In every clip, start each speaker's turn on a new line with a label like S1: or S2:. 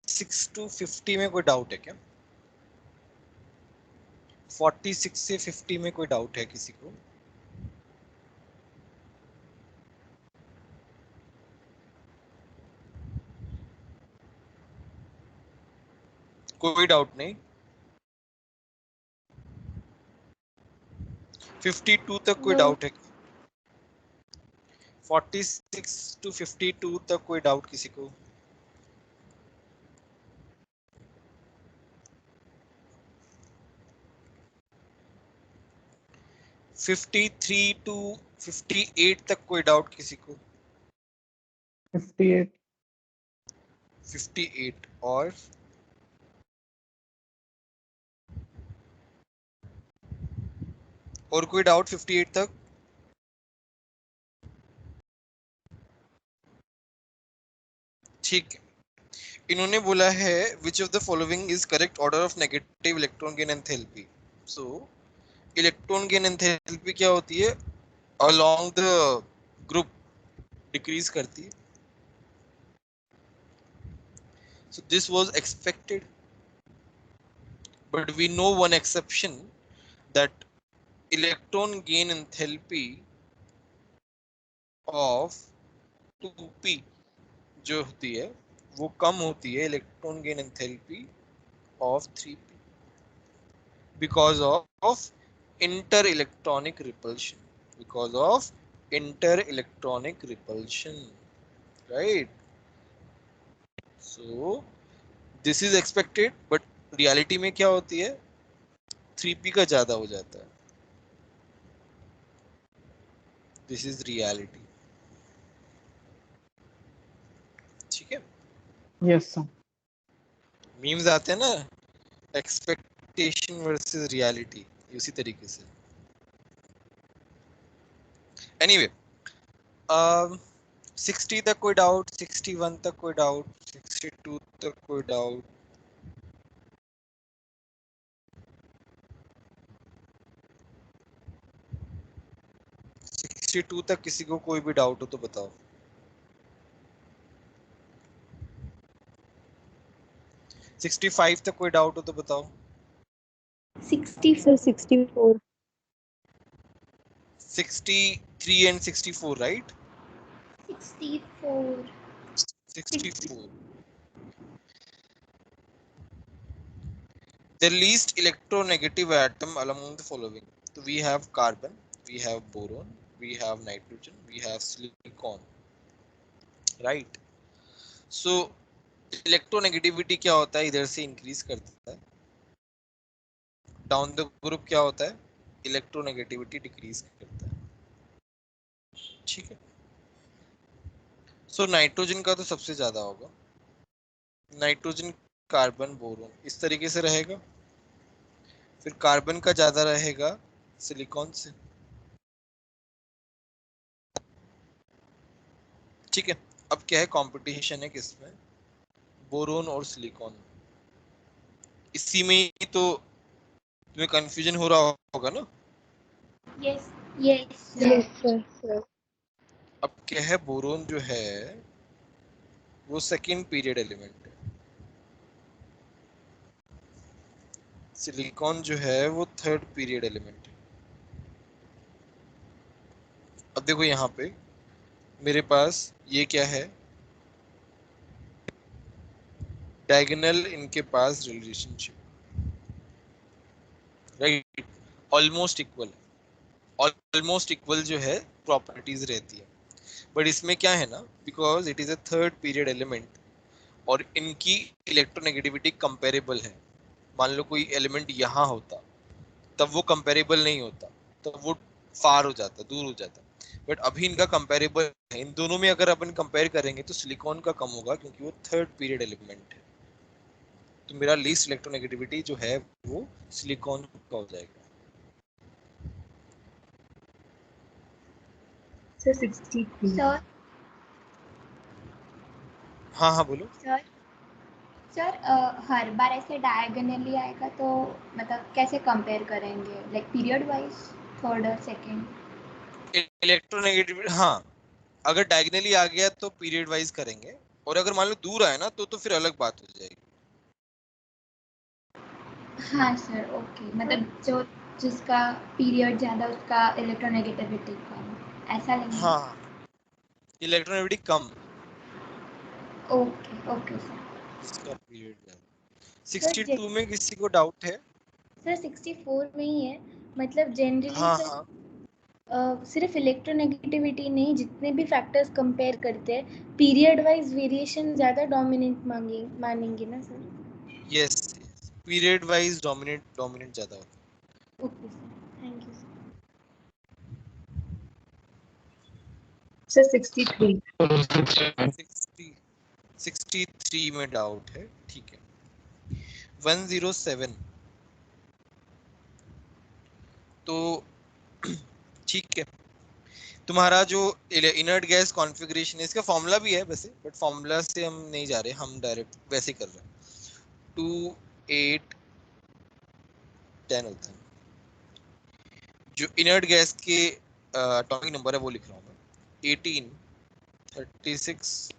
S1: 46 to 50 में कोई doubt है क्या? 46 से 50 में कोई डाउट है किसी को? कोई डाउट नहीं? 52 तक कोई डाउट है? 46 to 52 तक कोई डाउट किसी को? फिफ्टी थ्री टू 58 तक कोई डाउट किसी को?
S2: 58
S1: 58 और कोई डाउट 58 तक? ठीक है, इन्होंने बोला है which of the following is correct order of negative electron gain enthalpy. So electron gain enthalpy क्या होती है? अलोंग द ग्रुप डिक्रीज करती है। So this was expected, but we know one exception, that electron gain enthalpy of 2p जो होती है वो कम होती है electron gain enthalpy of 3p because of inter-electronic repulsion. Because of inter-electronic repulsion, right? So this is expected, but reality में क्या होती है? 3p का ज्यादा हो जाता है। This is reality. ठीक है?
S2: Yes sir.
S1: मीम्स आते हैं ना, एक्सपेक्टेशन वर्सेस रियलिटी, उसी तरीके से। एनीवे, 60 तक कोई डाउट? 61 तक कोई डाउट? 62 तक कोई डाउट? टू तक किसी को कोई भी डाउट हो तो बताओ। 65 तक कोई डाउट हो तो बताओ।
S3: 64 64
S1: 63 and 64, right?
S3: 64
S1: 64. The least electronegative atom among the following. So we have carbon, we have boron, we have nitrogen, we have silicon, right? So electronegativity क्या होता है? इधर से इंक्रीज कर देता है। डाउन द ग्रुप क्या होता है? इलेक्ट्रोनेगेटिविटी डिक्रीज करता है। ठीक है, सो नाइट्रोजन का तो सबसे ज्यादा होगा। नाइट्रोजन, कार्बन, बोरोन, इस तरीके से रहेगा। फिर कार्बन का ज्यादा रहेगा सिलिकॉन से। ठीक है, अब क्या है? कंपटीशन है किसमें? बोरोन और सिलिकॉन। इसी में ही तो तुम्हें कंफ्यूजन हो रहा होगा ना?
S3: Yes yes
S4: sir.
S1: अब क्या है, बोरोन जो है वो सेकंड पीरियड एलिमेंट है, सिलिकॉन जो है वो थर्ड पीरियड एलिमेंट है। अब देखो यहाँ पे मेरे पास ये क्या है? डायगोनल इनके पास रिलेशनशिप, राइट? ऑलमोस्ट इक्वल है। ऑलमोस्ट इक्वल जो है प्रॉपर्टीज रहती है, बट इसमें क्या है ना, because it is a third period element और इनकी इलेक्ट्रोनेगेटिविटी कंपेरेबल है। मान लो कोई एलिमेंट यहाँ होता तब वो कंपेरेबल नहीं होता, तब वो फार हो जाता, दूर हो जाता। बट अभी इनका कंपेरेबल है। इन दोनों में अगर अपन कंपेयर करेंगे तो सिलिकॉन का कम होगा क्योंकि वो थर्ड पीरियड एलिमेंट है। तो मेरा लीस्ट इलेक्ट्रोनेगेटिविटी जो है वो सिलिकॉन का हो जाएगा।
S4: सर 63
S3: सर
S1: हाँ हाँ बोलो।
S3: सर हर बार ऐसे डायगोनली आएगा तो मतलब कैसे कंपेयर करेंगे? लाइक पीरियड वाइज, थर्ड और सेकंड?
S1: इलेक्ट्रोनेगेटिविटी, हाँ, अगर डायगोनली आ गया तो पीरियड वाइज करेंगे, और अगर मान लो दूर आए ना तो फिर अलग बात हो जाएगी।
S3: हाँ सर, ओके, मतलब जो जिसका पीरियड ज़्यादा उसका इलेक्ट्रोनेगेटिविटी कम, ऐसा लेंगे।
S1: हाँ, इलेक्ट्रोनेगेटिविटी कम,
S3: ओके ओके सर।
S1: जिसका पीरियड ज्यादा।
S3: सर
S1: 62 में किसी को डाउट है?
S3: सर 64 में ही है, मतलब जनरली
S1: हाँ
S3: सर
S1: हाँ,
S3: सिर्फ इलेक्ट्रोनेगेटिविटी नहीं, जितने भी फैक्टर्स कंपेयर करते हैं पीरियड वाइज वेरिएशन ज़्यादा डोमिनेंट मानेंगे ना sir?
S1: Yes, period wise dominant ज्यादा होता
S3: okay sir, thank you sir.
S4: Sir, 63.
S1: है। 63 में डाउट है, ठीक है। 107, तो ठीक है, तुम्हारा जो इनर्ट गैस कॉन्फ़िगरेशन है, इसका फॉर्मूला भी है वैसे, बट फॉर्मूला से हम नहीं जा रहे, हम डायरेक्ट वैसे कर रहे हैं। 2 8 10 होता है। जो इनर्ट गैस के एटॉमिक नंबर है वो लिख रहा हूँ मैं। 18 36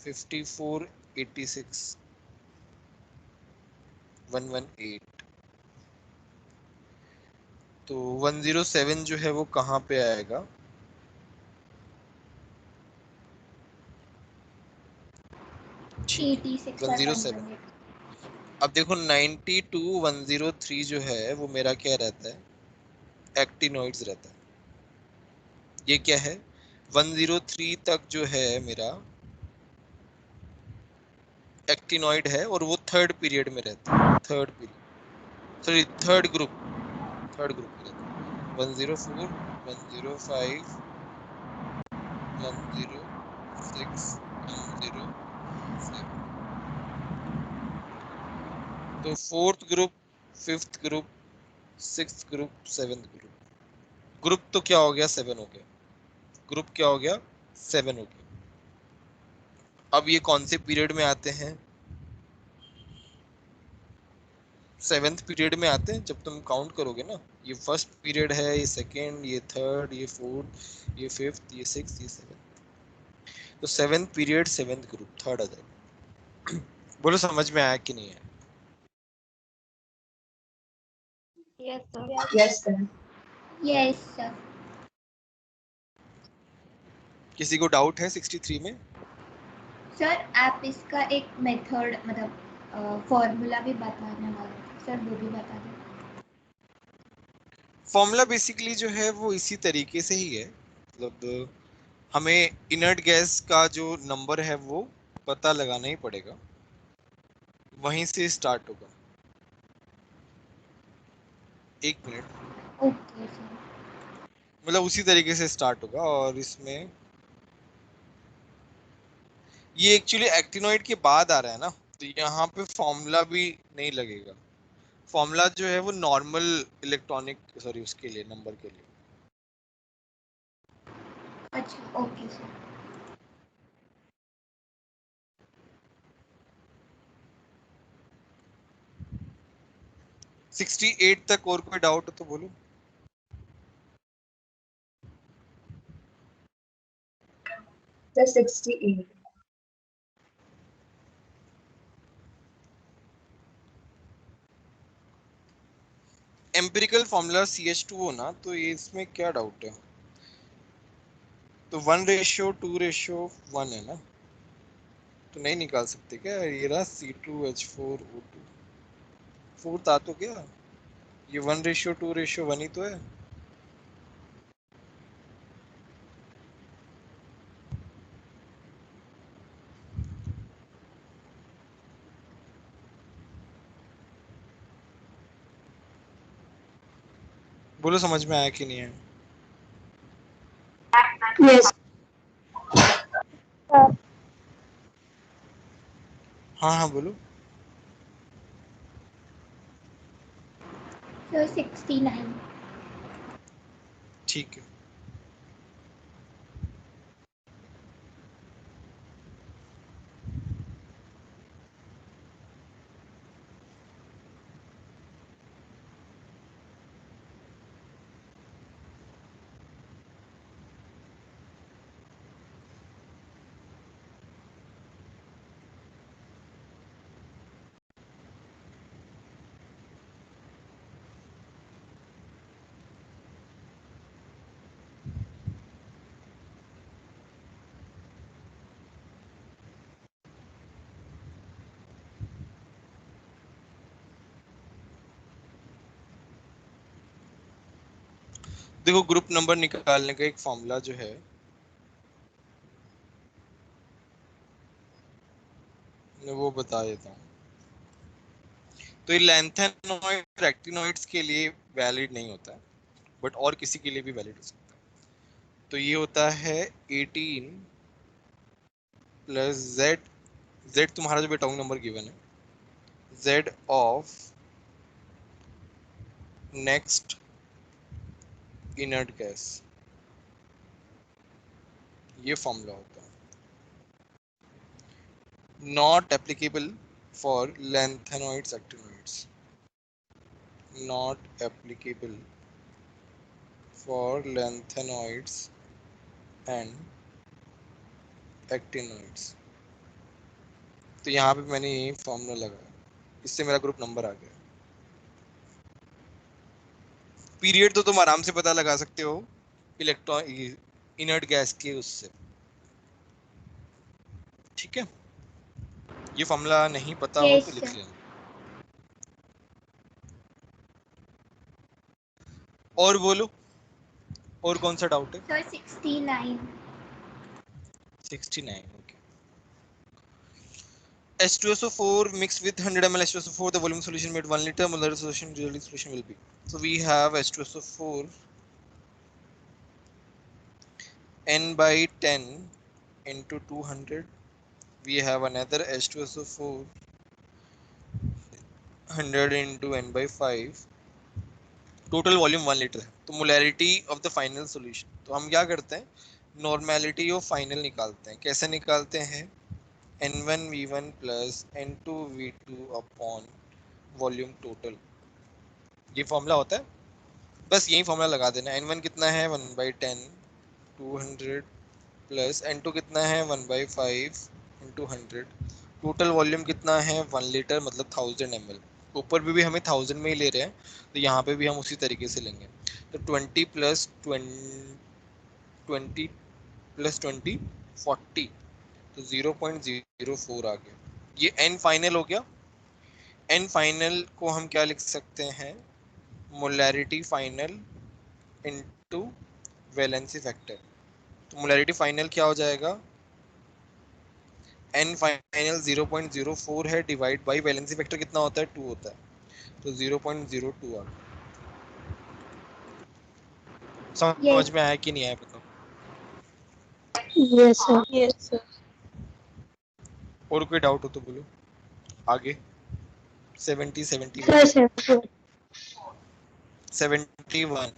S1: 54 86 118। तो 107 जो है वो कहाँ पे आएगा?
S3: 86 और
S1: 107।
S3: 118।
S1: अब देखो 92 103 जो है वो मेरा क्या रहता है? एक्टिनोइड्स रहता है। ये क्या है? 103 तक जो है मेरा एक्टिनोइड है, और वो थर्ड पीरियड में रहता है। Third period, sorry, third group में रहता है। 104 105 106 107। तो fourth group, fifth group, sixth group, seventh group. Group तो क्या हो गया? 7 हो गया। ग्रुप क्या हो गया? 7 हो गया। अब ये कौन से पीरियड में आते हैं? सेवेंथ पीरियड में आते हैं। जब तुम काउंट करोगे ना, ये फर्स्ट पीरियड है, ये सेकेंड, ये थर्ड, ये फोर्थ, ये फिफ्थ, ये सिक्स्थ, ये सेवेंथ। तो seventh period, seventh group, third आ जाएगा। बोलो समझ में आया कि नहीं है?
S3: Yes sir.
S4: Yes, sir.
S3: Yes sir.
S1: किसी को डाउट है 63 में?
S3: सर आप इसका एक मेथड, मतलब फॉर्मूला भी बताने वाले थे सर, वो भी बता दें।
S1: फॉर्मूला बेसिकली जो है वो इसी तरीके से ही है, मतलब हमें इनर्ट गैस का जो नंबर है वो पता लगाना ही पड़ेगा, वहीं से स्टार्ट होगा। एक मिनट,
S3: ओके सर।
S1: मतलब उसी तरीके से स्टार्ट होगा। और इसमें ये एक्चुअली एक्टिनोइड के बाद आ रहा है ना, तो यहाँ पे फॉर्मूला भी नहीं लगेगा। फॉर्मूला जो है वो नॉर्मल इलेक्ट्रॉनिक, सॉरी, उसके लिए, नंबर के लिए।
S3: अच्छा ओके सर।
S1: 68 तक और कोई डाउट हो तो बोलो।
S4: Sir, 68.
S1: एम्पिरिकल फॉर्मूला CH2O ना, तो ये इसमें क्या डाउट है? तो 1:2:1 है ना, तो नहीं निकाल सकते क्या? ये रहा C2H4O2, फोर्थ आ तो गया। ये 1:2:1 ही तो है। बोलो समझ में आया कि नहीं है?
S4: Yes.
S1: हाँ हाँ बोलो।
S3: सर 69।
S1: ठीक है। देखो ग्रुप नंबर निकालने का एक फॉर्मूला जो है मैं वो बता देता हूँ। तो ये लैंथेनॉइड एक्टिनॉइड्स के लिए वैलिड नहीं होता है, बट और किसी के लिए भी वैलिड हो सकता है। तो ये होता है 18 प्लस जेड, जेड तुम्हारा जो बेटाउंग नंबर गिवन है, Z of next inert gas, ये फॉर्मूला होता है। Not applicable for lanthanoids actinoids, not applicable for lanthanoids and actinoids. तो यहाँ पे मैंने यही फॉर्मूला लगाया, इससे मेरा ग्रुप नंबर आ गया। पीरियड तो तुम आराम से पता लगा सकते हो इलेक्ट्रॉन इनर्ट गैस के उससे, ठीक है। ये फॉर्मूला नहीं पता हो तो
S3: यस
S1: लिख
S3: सर।
S1: लेना। और बोलो, और कौन सा डाउट है?
S3: Sir 69।
S1: 69, okay. H2SO4 mixed with 100 ml H2SO4, the volume solution made 1 liter, molar solution, usually solution will be. So we have H2SO4 n by 10 into 200. We have another H2SO4 100 into n by 5. Total volume 1 litre है। तो molarity of the final solution, तो हम क्या करते हैं, normality of final निकालते हैं। कैसे निकालते हैं? N1V1 plus N2V2 upon volume total, ये फॉर्मूला होता है। बस यही फॉर्मूला लगा देना। N1 कितना है 1/10 200 प्लस N2 कितना है 1/5 इंटू 100, टोटल वॉल्यूम कितना है 1 लीटर मतलब 1000 ml। ऊपर भी हमें 1000 में ही ले रहे हैं, तो यहाँ पे भी हम उसी तरीके से लेंगे। तो 20 प्लस 20 प्लस 20 40, तो 0.04 आ गया। ये एन फाइनल हो गया। एन फाइनल को हम क्या लिख सकते हैं, molarity final into valency factor. तो मोलैरिटी फाइनल क्या हो जाएगा, एन फाइनल 0.04 है डिवाइड बाई वैलेंसी फैक्टर कितना होता है 2 होता है, तो 0.02 आ गया। समझ
S3: यस।
S1: में आया कि नहीं आया बताओ?
S2: Yes sir. Yes sir.
S1: और कोई डाउट हो तो बोलो आगे। 70 71
S2: सर
S1: 71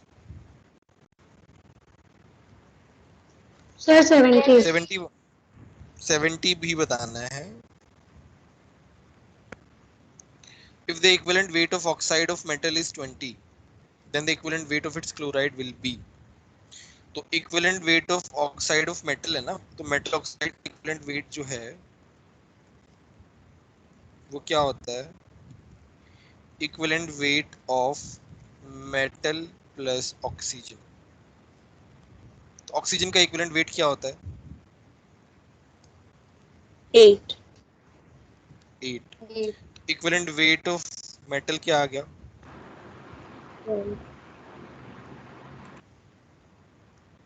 S2: सर 70।
S1: 70 70 भी बताना है। If the equivalent weight of oxide of metal is 20, then the equivalent weight of its chloride will be। तो equivalent weight of oxide of metal है ना, तो metal oxide equivalent weight जो है वो क्या होता है, equivalent weight of metal plus oxygen। तो ऑक्सीजन का equivalent weight क्या होता है
S2: 8।
S1: 8। equivalent weight of metal क्या आ गया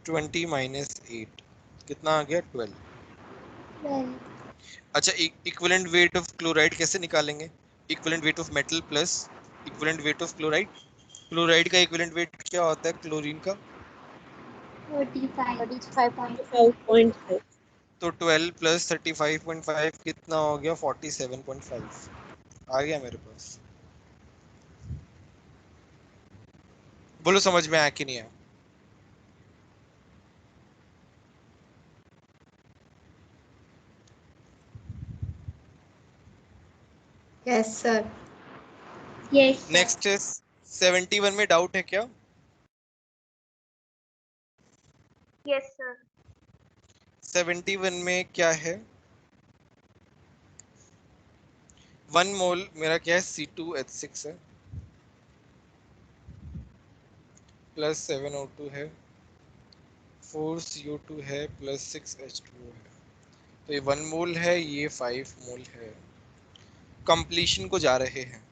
S1: 20 माइनस 8, कितना आ गया 12।
S3: वेल।
S1: अच्छा इक्विवेलेंट वेट ऑफ क्लोराइड कैसे निकालेंगे, equivalent weight of metal plus equivalent weight of chloride. Chloride का इक्विवेलेंट वेट क्या होता है क्लोरीन का,
S3: 35.5।
S2: 35.5।
S1: तो 12 प्लस 35.5 कितना हो गया 47.5 आ गया मेरे पास। बोलो समझ में आया कि नहीं आया?
S5: Yes sir.
S3: Yes sir.
S1: Next 71 में डाउट है क्या?
S6: Yes sir.
S1: 71 में क्या है, 1 मोल मेरा क्या है C2H6 है प्लस 7O2 है, 4CO2 है प्लस 6H2O है। तो ये 1 मोल है, ये 5 मोल है। कंप्लीशन को जा रहे हैं।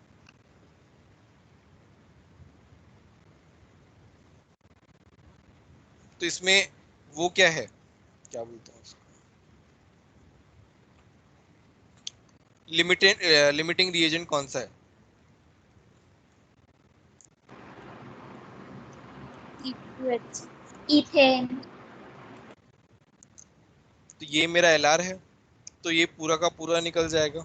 S1: तो इसमें वो क्या है, क्या बोलते हैं उसको, लिमिटिंग रिएजेंट कौन सा है?
S2: C2H.
S3: इथेन।
S1: तो ये मेरा एलआर है, तो ये पूरा का पूरा निकल जाएगा।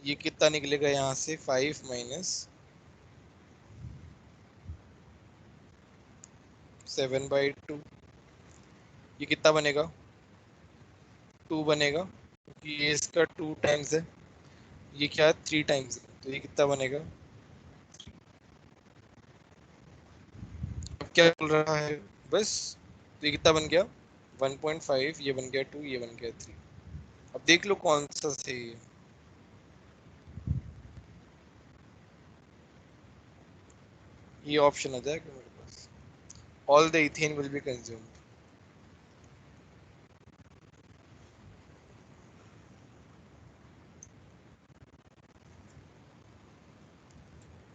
S1: ये कितना निकलेगा यहाँ से, 5 माइनस 7/2, ये कितना बनेगा, 2 बनेगा, क्योंकि ये इसका 2 टाइम्स है, ये क्या है 3 टाइम्स है, तो ये कितना बनेगा। अब क्या बोल रहा है, बस, तो ये कितना बन गया 1.5, ये बन गया 2, ये बन गया 3। अब देख लो कौन सा सही है। ये ऑप्शन आ जाएगा मेरे पास, all the ethane will be consumed.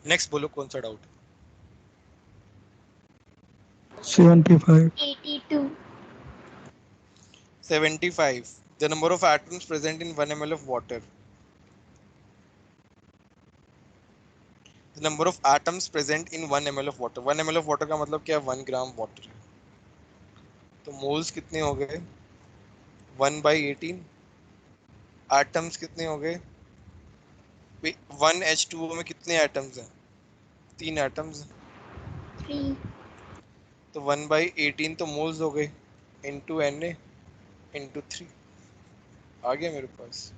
S1: Next बोलो कौन सा doubt.
S7: 75.
S3: 82।
S1: 75, the number of atoms present in 1 ml of water, the number of atoms present in 1 ml of water, 1 ml of water का मतलब क्या है, 1 ग्राम वाटर है, तो moles कितने हो गए 1/18, एटम्स कितने हो गए, 1H2O में कितने एटम्स हैं, 3 एटम्स,
S3: 3।
S1: तो 1/18 तो मोल्स हो गए, इंटू Na इंटू 3, आ गया मेरे पास।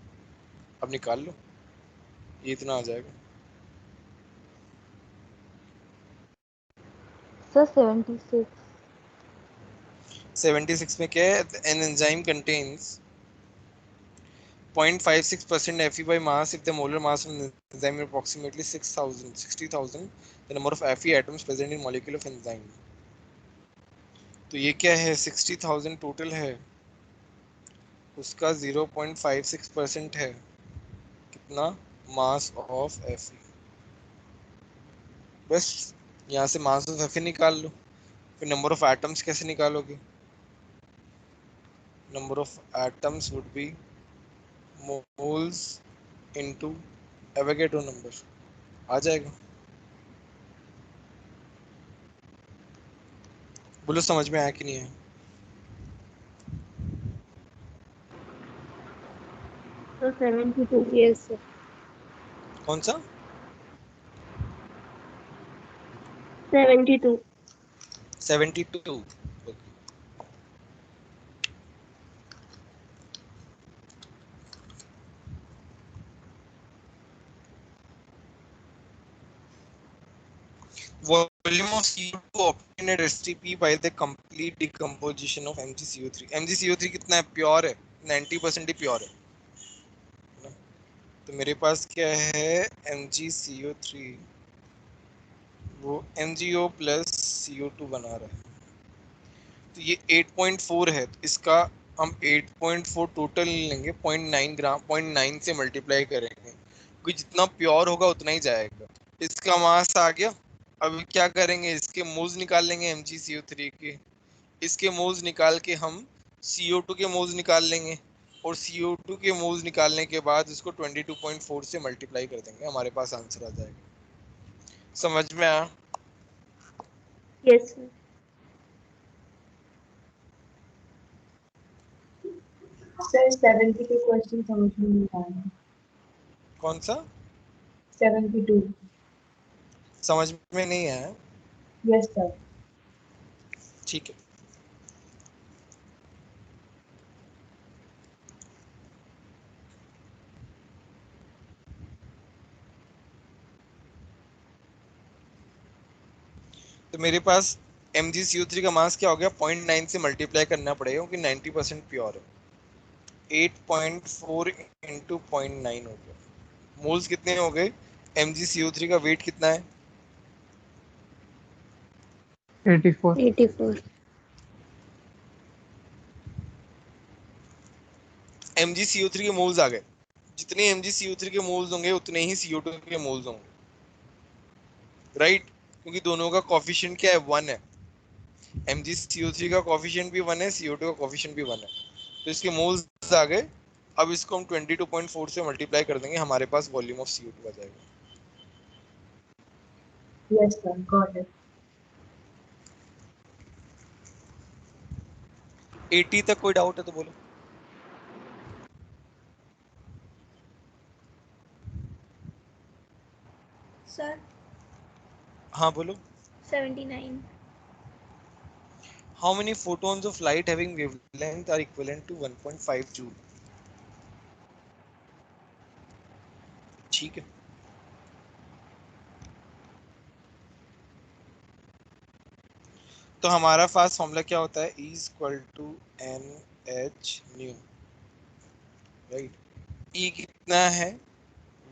S1: अब निकाल लो, ये इतना आ जाएगा।
S8: सर 76.
S1: 76 में क्या है, an enzyme contains 0.56% Fe by mass if the molar mass of the enzyme is approximately 60,000, the number of Fe atoms present in molecule of enzyme। तो ये क्या है 60,000 टोटल है, उसका 0.56% है कितना, मास ऑफ Fe। बस यहाँ से मास ऑफ Fe निकाल लो, फिर नंबर ऑफ एटम्स कैसे निकालोगे, number of atoms would be moles into Avogadro number, आ जाएगा। बोलो समझ में आया कि नहीं है।
S2: So 72. Yes, sir.
S1: कौन सा,
S2: 72.
S1: 72। Volume of CO2 obtained at STP by the complete decomposition of MgCO3। MgCO3 कितना है, प्योर है, 90% ही प्योर है। तो मेरे पास क्या है MgCO3, वो MgO प्लस CO2 बना रहा है, तो ये 8.4 है, तो इसका हम 8.4 टोटल लेंगे, 0.9 ग्राम, 0.9 से मल्टीप्लाई करेंगे, क्योंकि जितना प्योर होगा उतना ही जाएगा। इसका मास आ गया, अब क्या करेंगे, इसके मोल्स निकाल लेंगे MgCO3 के, इसके मोल्स निकाल के हम CO2 के मोल्स निकाल लेंगे, और CO2 के मोल्स निकालने के बाद इसको 22.4 से मल्टीप्लाई कर देंगे, हमारे पास आंसर आ जाएगा। समझ में आया।
S2: Yes, sir.
S4: सर 70 के क्वेश्चन समझ में नहीं आया।
S1: कौन सा,
S4: 72।
S1: समझ में नहीं आया,
S4: यस सर।
S1: ठीक है। तो मेरे पास MgCO3 का मास क्या हो गया, 0.9 से मल्टीप्लाई करना पड़ेगा क्योंकि 90% प्योर है, 8.4 इंटू 0.9 हो गया। मोल्स कितने हो गए, MgCO3 का वेट कितना है,
S7: 84.
S2: 84.
S1: MgCO3 के मोल्स आ गए, जितने MgCO3 के मोल्स होंगे उतने ही CO2 के मोल्स होंगे, राइट, क्योंकि दोनों का कोफिशिएंट क्या है, 1 है। MgCO3 का कोफिशिएंट भी 1 है, CO2 का कोफिशिएंट भी 1 है, तो इसके मोल्स आ गए। अब इसको हम 22.4 से मल्टीप्लाई कर देंगे, हमारे पास वॉल्यूम ऑफ CO2 आ जाएगा।
S4: Yes, sir. Got it.
S1: 80 तक कोई डाउट है तो बोलो।
S2: सर
S1: हाँ बोलो।
S2: 79.
S1: How many photons of light having wavelength are equivalent to 1.5 joule? ठीक है, तो हमारा फास्ट फॉर्मूला क्या होता है? E equal to n h nu, right. E कितना है?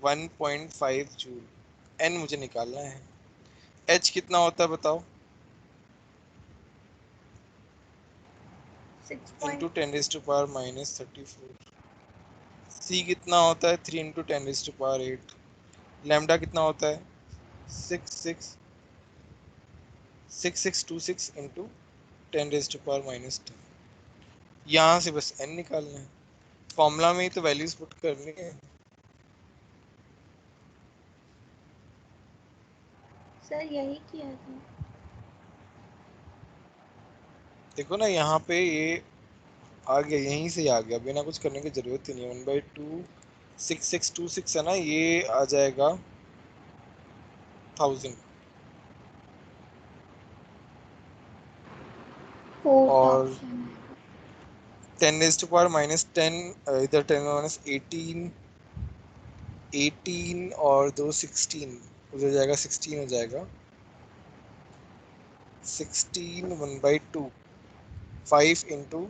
S1: 1.5 जूल। N मुझे निकालना है। H कितना होता है बताओ?
S2: 6.
S1: इंटू 10⁻⁻34। C कितना होता है? 3 इंटू 10⁻8। लैम्डा कितना होता है? 6626 इंटू 10⁻10। यहाँ से बस N निकालना है, फॉर्मूला में ही तो वैल्यूज पुट करनी है।
S2: सर यही किया था।
S1: देखो ना यहाँ पे ये आ गया, यहीं से आ गया, बिना कुछ करने की जरूरत ही नहीं है। 1/2 6626 है ना, ये आ जाएगा 1000।
S3: फोर्थ
S1: और
S3: ऑप्शन है।
S1: 10⁻10 इधर 10⁻18, 18 और 2 16, उधर जाएगा 16 हो जाएगा। 16 1/2 5 इंटू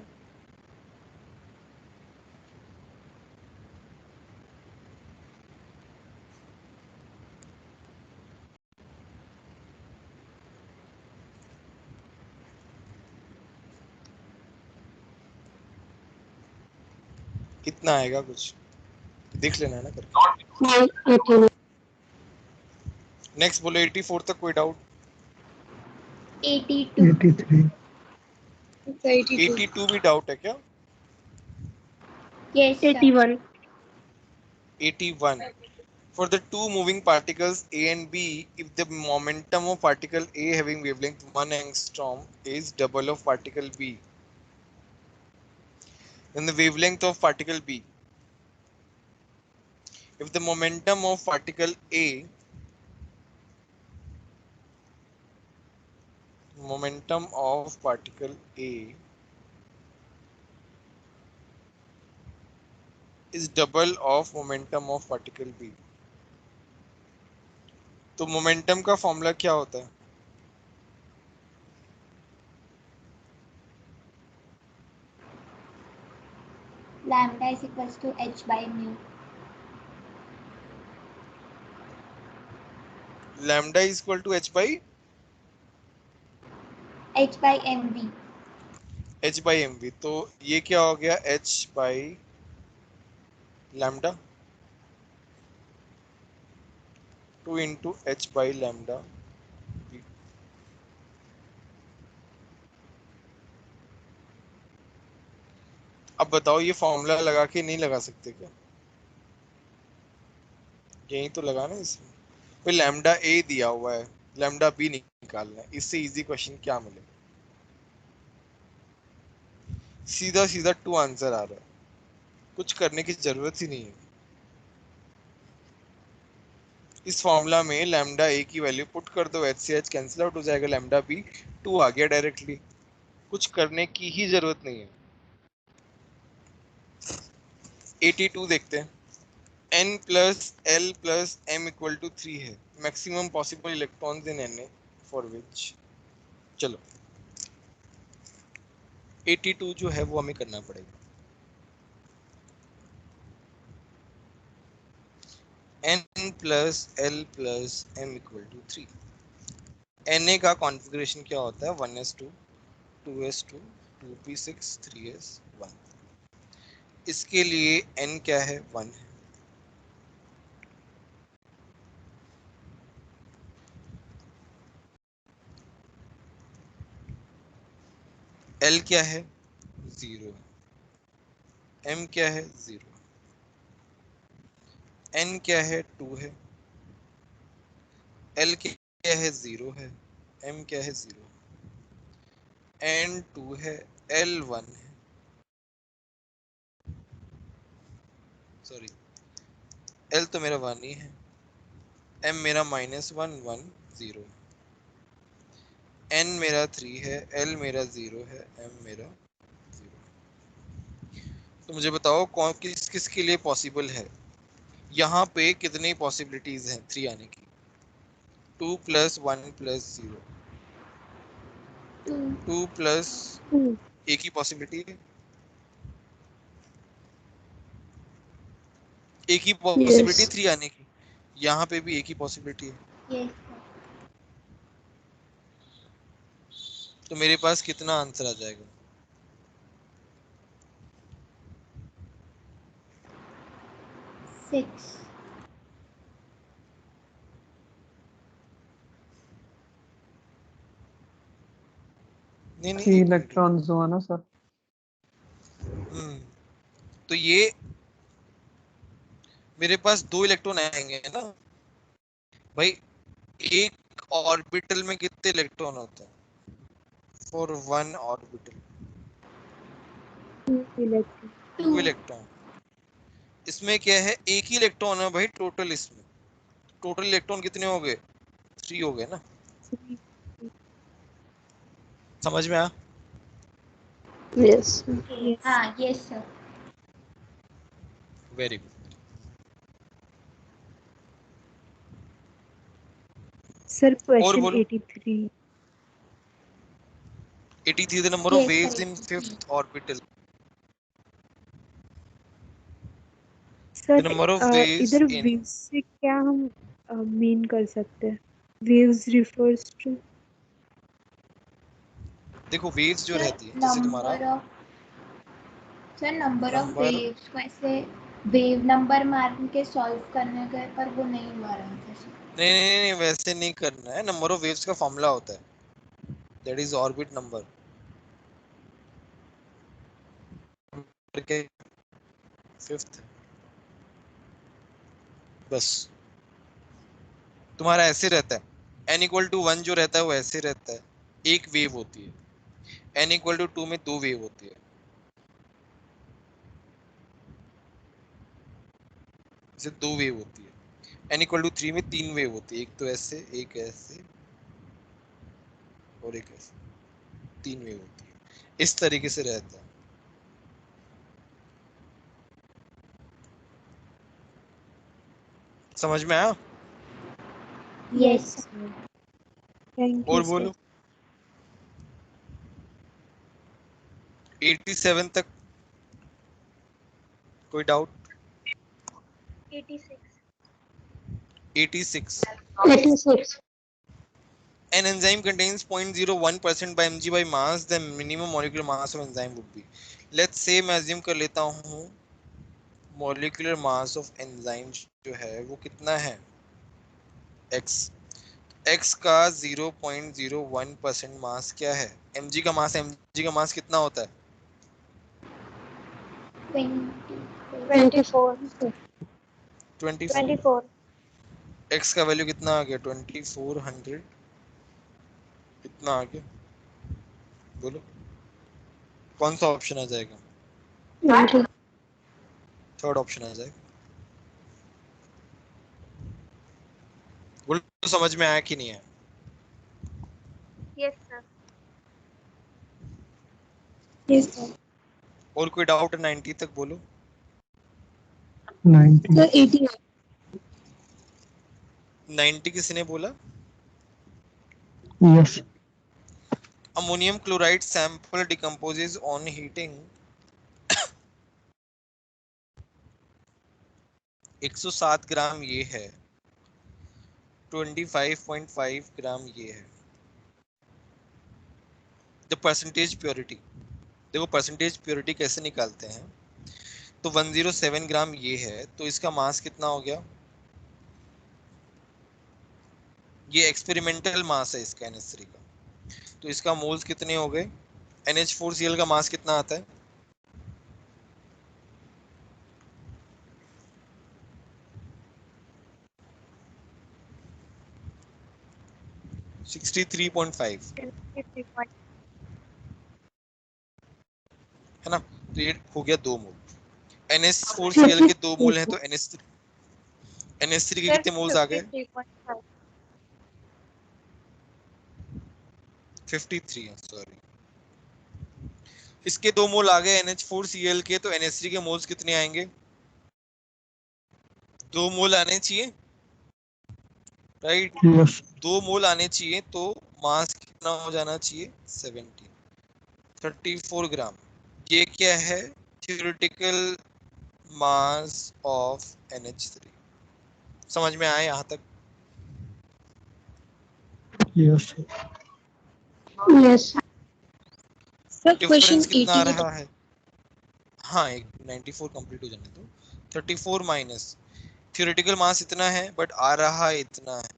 S1: कितना आएगा, कुछ देख लेना है ना करके। नेक्स्ट बोलो 84 तक कोई डाउट?
S3: 82।
S7: 83.
S1: 82 भी डाउट है क्या?
S3: Yes sir.
S2: 81.
S1: 81. For the two moving particles A and B, if the momentum of particle A having wavelength 1 angstrom is double of particle B, then the wavelength of particle B. If the momentum of particle A is double of momentum of particle B, तो momentum का formula क्या होता है?
S3: Lambda is equals to h by mu।
S1: Lambda is equal to h
S3: by mv।
S1: by mv, तो ये क्या हो गया? h by lambda 2 into h by lambda. अब बताओ ये फॉर्मूला लगा के नहीं लगा सकते क्या? यही तो लगाना है इसमें। फिर लैम्डा ए दिया हुआ है, लैम्डा बी निकालना है, इससे इजी क्वेश्चन क्या मिले? सीधा सीधा 2 आंसर आ रहा है, कुछ करने की जरूरत ही नहीं है। इस फॉर्मूला में लैम्डा ए की वैल्यू पुट कर दो, एच से एच कैंसिल आउट हो जाएगा, लैम्डा बी 2 आ गया डायरेक्टली, कुछ करने की ही जरूरत नहीं है। 82 देखते हैं। n plus l plus m equal to 3 है, maximum possible electrons in Na for which. चलो 82 जो है वो हमें करना पड़ेगा। n plus l plus m equal to 3। Na का कॉन्फ़िगरेशन क्या होता है? 1s2 2s2 2p6 3s1। इसके लिए n क्या है? 1 है। L क्या है 0, M क्या है 0, N क्या है 2 है, L क्या है 0 है, M क्या है 0, N 2 है, L 1 है, सॉरी L तो मेरा 1 ही है, M मेरा -1 1 0, N मेरा 3 है, L मेरा 0 है, M मेरा 0। तो मुझे बताओ कौन किस किस के लिए पॉसिबल है। यहाँ पे कितनी पॉसिबिलिटीज हैं 3 आने की। 2 + 1 + 0, 2 प्लस एक ही पॉसिबिलिटी है, एक ही पॉसिबिलिटी 3 आने की। यहाँ पे भी एक ही पॉसिबिलिटी है,
S3: यस
S1: तो मेरे पास कितना आंसर आ जाएगा।
S3: 6
S1: नहीं नहीं
S7: 3
S1: एक मिनट।
S7: इलेक्ट्रॉन्स हुआ ना सर।
S1: तो ये मेरे पास 2 इलेक्ट्रॉन आएंगे ना भाई। एक ऑर्बिटल में कितने इलेक्ट्रॉन होते हैं फॉर 1 ऑर्बिटल? 2 इलेक्ट्रॉन। इसमें क्या है, एक ही इलेक्ट्रॉन है भाई टोटल। इसमें टोटल इलेक्ट्रॉन कितने हो गए? 3 हो गए ना। समझ में आया?
S5: यस
S3: हाँ yes sir.
S1: Very good.
S8: Sir
S1: और
S8: क्वेश्चन
S1: बोलो।
S8: 83
S1: 83 the number of
S3: Yes,
S1: waves
S3: sir.
S1: in 5th orbital. The
S8: sir
S1: number of waves
S8: इधर
S1: in,
S8: वेव्स से क्या हम मीन कर सकते हैं? वेव्स रिफर्स टू
S1: देखो वेव्स जो
S3: सर
S1: रहती है जैसे तुम्हारा
S3: नंबर ऑफ
S1: नंबर,
S3: वेव्स को ऐसे वेव नंबर मार के सॉल्व करने गए पर वो नहीं हुआ रहा था सर।
S1: नहीं वैसे नहीं करना है। नंबर ऑफ वेव्स का फॉर्मूला होता है, दैट इज ऑर्बिट नंबर के 5th। बस तुम्हारा ऐसे रहता है, n = 1 जो रहता है वो ऐसे रहता है, एक वेव होती है। n = 2 में 2 वेव होती है। जैसे 2 वेव होती है। n = 3 में 3 वेव होती है, एक तो ऐसे, एक ऐसे और एक ऐसे, 3 वेव होती है। इस तरीके से रहता है। समझ में आया?
S3: यस
S8: थैंक यू
S1: और
S8: सर।
S1: बोलो। 87 तक कोई doubt?
S6: 86
S1: 86
S5: 86
S1: An enzyme contains 0.01% by mg by mass, the minimum molecular mass of enzyme would be। Let's say मैं assume कर लेता हूँ molecular mass of enzyme जो है वो कितना है x। x का 0.01% मास क्या है? mg का मास, mg का मास कितना होता है?
S5: 24
S1: 24।
S6: 24
S1: x का वैल्यू कितना आ गया? 2400। कितना आ गया बोलो, कौन सा ऑप्शन आ जाएगा?
S5: 20
S1: थर्ड ऑप्शन आ जाएगा। बोलो समझ में आया कि नहीं आया?
S6: Yes sir
S8: yes sir.
S1: और कोई डाउट 90 तक बोलो।
S7: 90
S8: सर 80
S1: 90 किसने बोला?
S7: Yes
S1: ammonium chloride sample decomposes on heating 107 ग्राम ये है, 25.5 ग्राम ये है। द परसेंटेज प्योरिटी, देखो परसेंटेज प्योरिटी कैसे निकालते हैं। तो 107 ग्राम ये है, तो इसका मास कितना हो गया? ये एक्सपेरिमेंटल मास है इसका NH3 का, तो इसका मोल्स कितने हो गए? NH4Cl का मास कितना आता है? $63.5 है ना, तो ये हो गया 2 मोल। NH4Cl के 2 मोल हैं तो NH3 के कितने मोल्स आ गए? 53, सॉरी, इसके 2 मोल आ गए NH4Cl के, तो NH3 के मोल्स कितने आएंगे? 2 मोल आने चाहिए, राइट?
S7: Yes.
S1: 2 मोल आने चाहिए, तो मास कितना हो जाना चाहिए? 34 ग्राम। ये क्या है? Theoretical mass of NH3। समझ में आया यहाँ तक?
S7: Yes.
S5: Yes. Sir,
S1: difference
S5: question
S1: कितना आ
S5: 88.
S1: रहा है? हाँ, एक 94 कंप्लीट हो जाने दो। 34 माइनस थ्योरेटिकल मास इतना है, बट आ रहा है इतना है,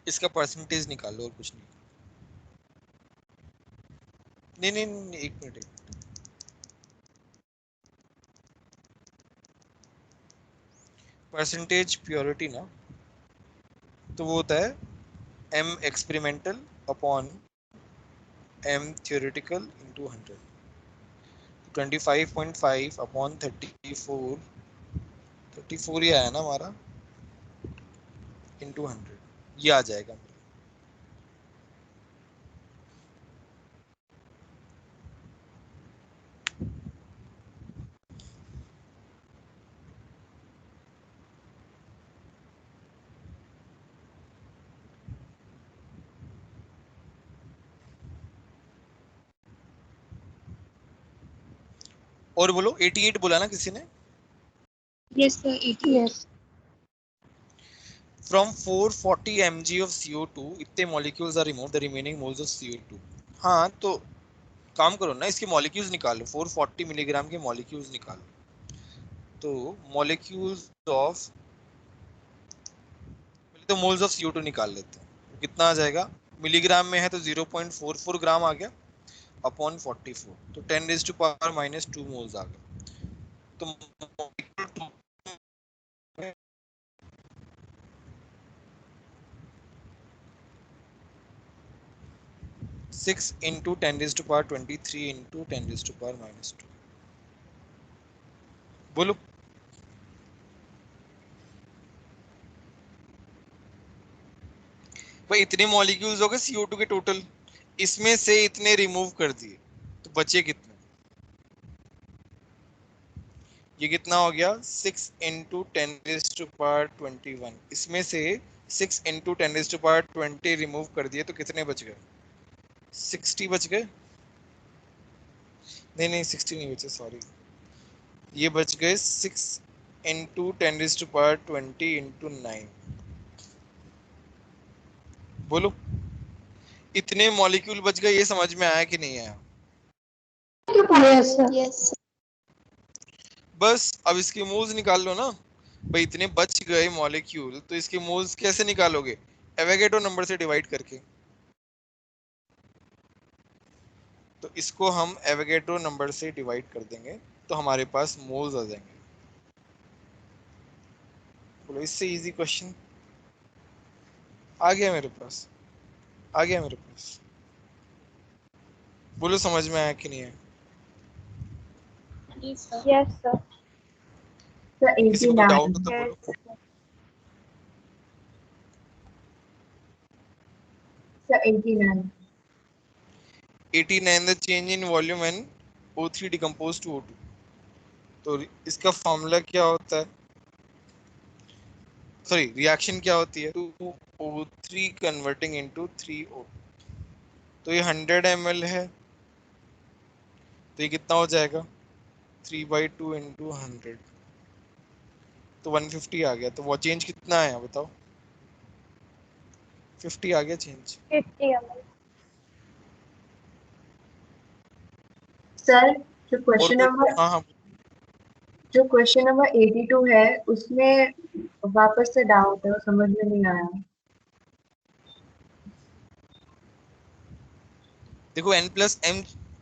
S1: इसका परसेंटेज निकालो और कुछ नहीं। नहीं, एक मिनट। परसेंटेज प्योरिटी ना, तो वो होता है M experimental upon M theoretical into 100। 25.5 upon 34 ही आया ना हमारा, इंटू 100, ये आ जाएगा। और बोलो, 88 बोला ना किसी ने?
S5: Yes, sir. 88. Yes.
S1: From 440 mg of CO2 इतने molecules are removed, the remaining moles of CO2। हाँ, तो काम करो ना, इसके मॉलिक्यूल्स निकालो, 440 मिलीग्राम के मॉलिक्यूल्स निकालो। तो मॉलिक्यूल्स ऑफ, पहले तो मोल्स ऑफ CO2 निकाल लेते हैं, तो कितना आ जाएगा? मिलीग्राम में है तो 0.44 ग्राम आ गया अपॉन 44, तो 10⁻⁻² मोल्स आ गए। तो 6 into 10⁻23 into 10⁻²। बोलो। भाई इतने मॉलिक्यूल्स हो गए CO2 के टोटल, इसमें से इतने रिमूव कर दिए, तो बचे कितने? ये कितना हो गया? 6 into 10⁻21। इसमें से 6 into 10⁻20 रिमूव कर दिए, तो कितने बच गए? 60 बच गए। नहीं 60 नहीं बचे, सॉरी, ये बच गए 6 into 10⁻20 into 9। बोलो, इतने मॉलिक्यूल बच गए, ये समझ में आया कि नहीं आया?
S5: Yes, sir.
S2: Yes.
S1: बस अब इसके मोल्स निकाल लो ना। भाई इतने बच गए मॉलिक्यूल, तो इसके मोल्स कैसे निकालोगे? एवोगैड्रो नंबर से डिवाइड करके। तो इसको हम एवोगैड्रो नंबर से डिवाइड कर देंगे, तो हमारे पास मोल्स आ जाएंगे। बोलो, इससे इजी क्वेश्चन आ गया मेरे पास, आ गया मेरे पास। बोलो, समझ में आया कि नहीं है?
S2: Yes, sir.
S6: Yes, sir.
S4: Sir,
S1: किसी को डाउट हो
S4: 89.
S1: तो बोलो।
S4: Sir, 89.
S1: 89 the change in volume and O3 decompose to O2। तो इसका फॉर्मूला क्या होता है? सॉरी, रिएक्शन क्या होती है? 2O3 converting into 3O। तो ये 100 ml है, तो ये कितना हो जाएगा? 3/2 इंटू 100, तो 150 आ गया। तो वो चेंज कितना आया बताओ? 50 आ गया चेंज।
S6: 50 ml.
S4: Sir, जो
S1: और
S4: क्वेश्चन नंबर
S1: हाँ,
S4: जो क्वेश्चन नंबर 82 है उसमें वापस से डाउट है, वो समझ में नहीं आया।
S1: देखो n plus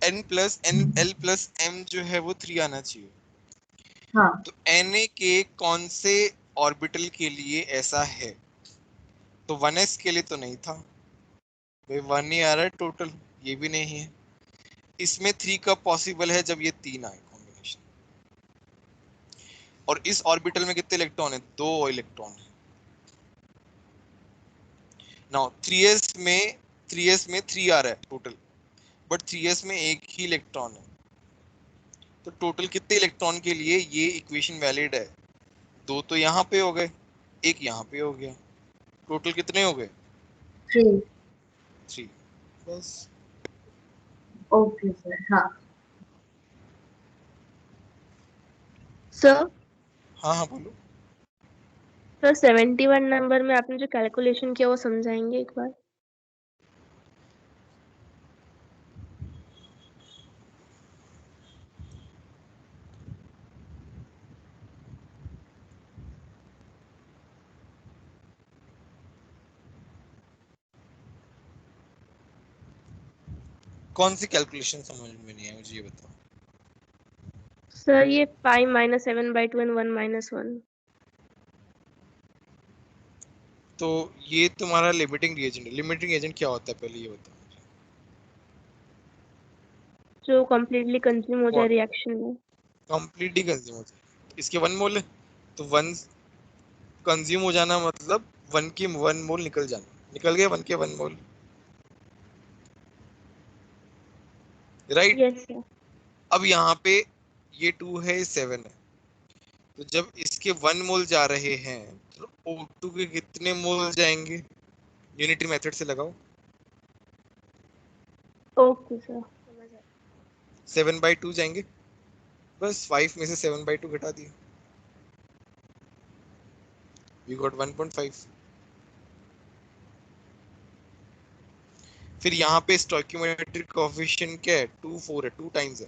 S1: l plus m जो है वो 3 आना चाहिए।
S4: हाँ
S1: तो na के कौन से ऑर्बिटल के लिए ऐसा है? तो 1s के लिए तो नहीं था भाई, 1 ही आ रहा है टोटल, ये भी नहीं है। इसमें 3 कब पॉसिबल है? जब ये 3 आए कॉम्बिनेशन। और इस ऑर्बिटल में कितने इलेक्ट्रॉन है? 2 इलेक्ट्रॉन है। नाउ 3s में 3 आ रहा है टोटल, बट 3s में एक ही इलेक्ट्रॉन है। तो टोटल कितने इलेक्ट्रॉन के लिए ये इक्वेशन वैलिड है? 2 तो यहाँ पे हो गए, एक यहाँ पे हो गया, टोटल कितने हो गए?
S4: 3।
S1: 3। बस।
S4: Okay sir. हाँ
S6: सर
S1: हाँ हाँ बोलो।
S6: सर 71 नंबर में आपने जो कैलकुलेशन किया वो समझाएंगे एक बार?
S1: कौन सी कैलकुलेशन समझ में नहीं है मुझे, ये बताओ।
S6: सर ये 5 - 7/2 and 1 - 1।
S1: तो ये तुम्हारा लिमिटिंग रिएजेंट है। लिमिटिंग एजेंट क्या होता है पहले ये बताओ।
S6: जो कम्प्लीटली कंज्यूम हो जाए
S1: What?
S6: रिएक्शन में।
S1: कंप्लीटली कंज्यूम हो जाए। इसके 1 मोल है, तो 1 कंज्यूम हो जाना मतलब 1 की 1 मोल निकल जाना, निकल गया 1 के 1 मोल, राइट।
S6: Yes sir.
S1: अब यहाँ पे ये 2 है, ये 7 है, तो जब इसके 1 मोल जा रहे हैं तो O2 के कितने मोल जाएंगे? यूनिटी मेथड से लगाओ।
S6: Okay sir.
S1: 7/2 जाएंगे, बस 5 में से 7/2 घटा दिया, वी गॉट 1.5। फिर यहाँ पे स्टोइकियोमेट्रिक कोएफिशिएंट क्या है? 2 4 है, 2 टाइम्स है,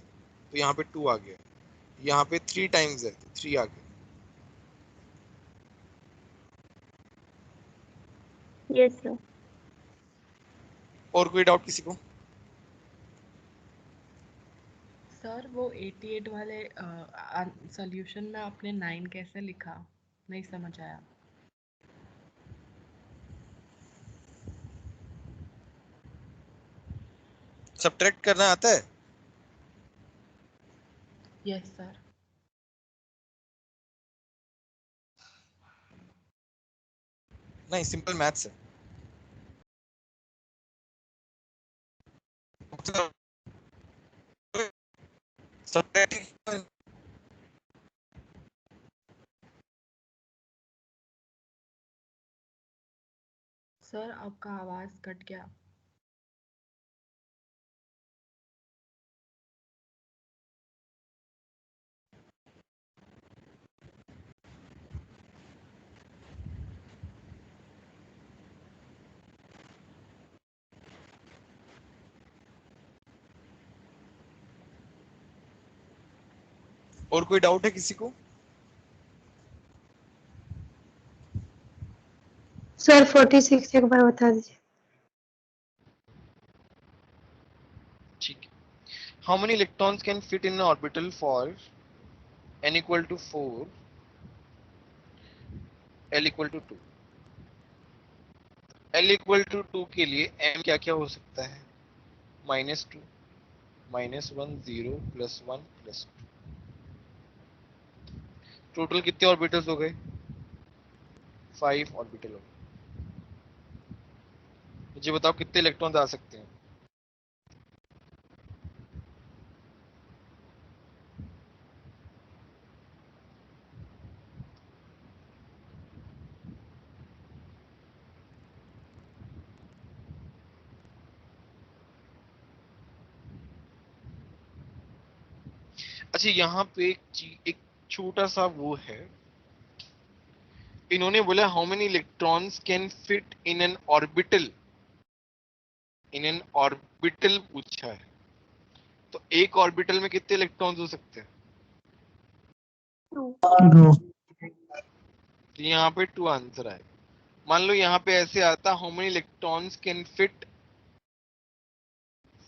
S1: तो यहाँ पे 2 आ गया। यहाँ पे 3 टाइम्स है, तो 3 आ गया।
S6: Yes sir.
S1: और कोई डाउट किसी को?
S9: सर वो 88 वाले सॉल्यूशन में आपने 9 कैसे लिखा? नहीं समझ आया।
S1: सब्ट्रैक्ट करना आता है?
S9: Yes sir.
S1: नहीं, सिंपल मैथ्स है। सब्ट्रैक्टिंग
S9: सर आपका आवाज कट गया।
S1: और कोई डाउट है किसी को?
S5: सर 46 एक बार बता दीजिए।
S1: ठीक है। How many electrons can fit in orbital for n equal to 4, l equal to 2? l equal to 2 के लिए m क्या क्या हो सकता है? -2, -1, 0, +1, +2। टोटल कितने ऑर्बिटल्स हो गए? 5 ऑर्बिटल हो गए। मुझे बताओ कितने इलेक्ट्रॉन्स आ सकते हैं? अच्छा, यहाँ पे एक छोटा सा वो है, इन्होंने बोला how many electrons can fit in an orbital, in an orbital पूछा है। तो एक ऑर्बिटल में कितने इलेक्ट्रॉन्स हो सकते हैं?
S7: 2
S1: तो यहाँ पे 2 आंसर आएगा। मान लो यहाँ पे ऐसे आता how many electrons can fit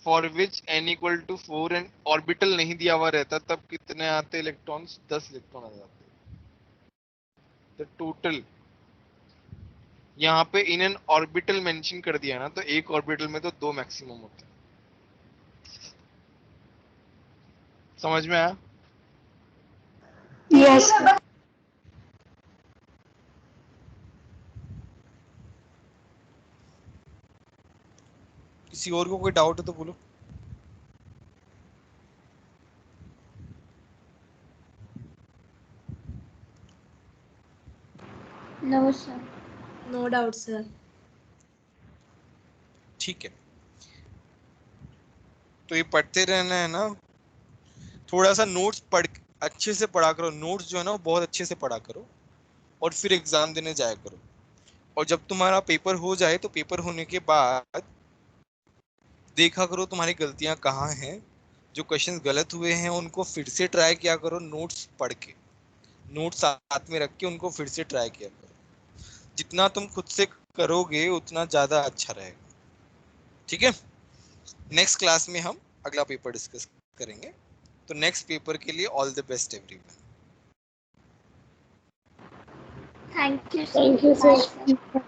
S1: for which n equal to 4 and orbital नहीं दिया हुआ रहता, तब कितने आते इलेक्ट्रॉन्स? 10 इलेक्ट्रॉन आ जाते। द टोटल यहाँ पे इन एन ऑर्बिटल मेंशन कर दिया ना, तो एक ऑर्बिटल में तो 2 मैक्सिमम होते हैं। समझ में आया?
S5: यस
S1: किसी और को कोई डाउट है तो बोलो।
S2: No sir.
S10: No doubt sir.
S1: ठीक है, तो ये पढ़ते रहना है ना, थोड़ा सा नोट्स पढ़ अच्छे से पढ़ा करो। नोट्स जो है ना वो बहुत अच्छे से पढ़ा करो और फिर एग्जाम देने जाया करो। और जब तुम्हारा पेपर हो जाए तो पेपर होने के बाद देखा करो तुम्हारी गलतियां कहाँ हैं, जो क्वेश्चंस गलत हुए हैं उनको फिर से ट्राई किया करो। नोट्स पढ़ के, नोट्स साथ में रख के उनको फिर से ट्राई किया करो। जितना तुम खुद से करोगे उतना ज्यादा अच्छा रहेगा। ठीक है, नेक्स्ट क्लास में हम अगला पेपर डिस्कस करेंगे। तो नेक्स्ट पेपर के लिए all the best everyone.
S2: Thank you
S5: thank you
S2: sir.
S5: Sir.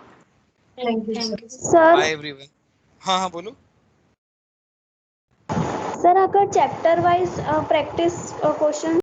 S4: Thank you sir.
S6: Sir
S1: bye everyone. हाँ हाँ बोलो।
S6: सर अगर चैप्टर वाइज प्रैक्टिस क्वेश्चन